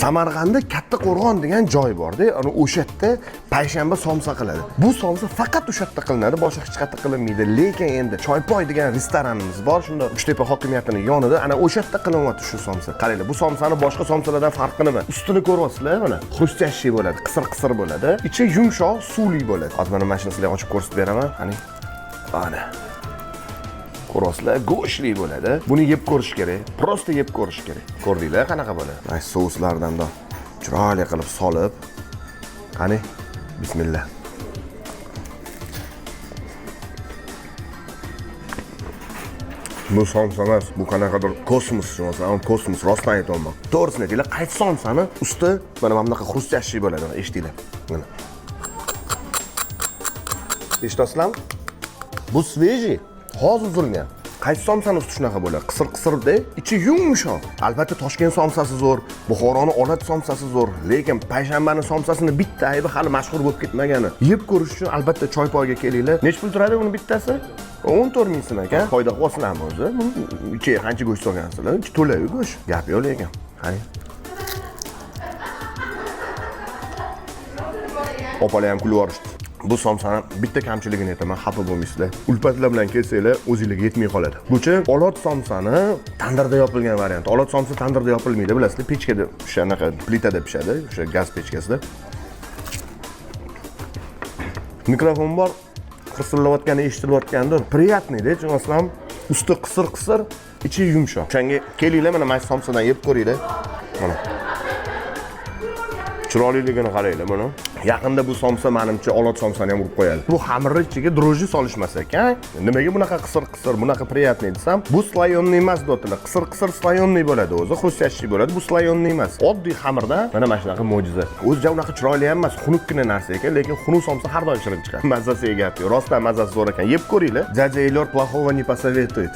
Samarqandda Katta Qo'rg'on degan joy bor-da, ana o'sha yerda payshanba somsa qiladi. Bu somsa faqat o'sha yerda qilinadi, boshqa hech qayerda qilinmaydi. Lekin endi Choypoy degan restoranimiz bor, shunda Uchtepa hokimiyatining yonida ana o'sha yerda qilinyapti shu somsa. Qaranglar, bu somsani boshqa somsalardan farqi nima? Ustini ko'ryapsizlar, mana xrustyashli bo'ladi, qisir-qisir bo'ladi. Ichi yumshoq, suvli bo'ladi. Hozir mana mana shuni ochib ko'rsatib beraman. Qani. Ana. Ko'rasizlar, go'shtli bo'ladi. Buni yeb ko'rish kerak. Prosta yeb ko'rish kerak. Ko'rdinglar qanaqa bo'ladi? Ay souslardan da chiroyli qilib solib. Qani, bismillah. Bu somsa emas, bu qanaqadir kosmos shunaqasi, kosmos rostdan aytaman. To'g'risini aytinglar, qaysi somsani usti mana bunaqa xrustyashi bo'ladi, eshitinglar. Mana. Eshitasizlarmi? Bu sveji. Hozir uzilgan. Qaysi somsani usti shunaqa bo'ladi? Qisir-qisirda, ichi yumshoq. Albatta Toshkent somsasi zo'r, Buxoroning Olat somsasi zo'r, lekin payshanbaning somsasini bitta aybi hali mashhur bo'lib ketmagani. Yeb ko'rish uchun albatta Choypoyga kelinglar. Nech pul turadi uni bittasi? 14 ming so'm ekan. Foyda qilsizlarmi o'zi? Ichiga qancha go'sht solgansizlar? Ichi to'la go'sht. Gap yo'q lekin. Qani. Opalar ham kulib yorishdi. Bu somsani bitta kamchiligini aytaman, xafa bo'lmaysizlar. Ulpatlar bilan kelsanglar, o'zingizga yetmay qoladi. Buchi Olot somsani tandirda yopilgan variant. Olot somsa tandirda yopilmaydi, bilasizlar, pechkada, o'shanaqa plitada pishadi, o'sha gaz pechkasida. Mikrofon bor, qirsillayotgani eshitilayotgandir. Приятный-da, tushunasizlarmi? Usti qisir-qisir, ichi yumshoq. O'shanga kelinglar, mana mana somsadan yeb ko'ringlar. Mana. Chiroyliligini qaranglar mana. Yaqinda bu somsa menimcha Olot somsani ham urib qo'yadi. Bu xamirning ichiga droji solishmas ekan. Nimaga bunaqa qisir-qisir, bunaqa приятный desam, bu slayonniy emas do'tlar. Qisir-qisir slayonniy bo'ladi o'zi, xrustyashi bo'ladi. Bu slayonniy emas. Oddiy xamirdan mana mana shunaqa mo'jiza. O'zicha unaqa chiroyli ham emas, xunukkina narsa ekan, lekin xunuk somsa har doim shirin chiqadi. Mazasi gap yo'q. Rostdan mazasi zo'r ekan. Yeb ko'ringlar. Dядя Elyor плохого не посоветует.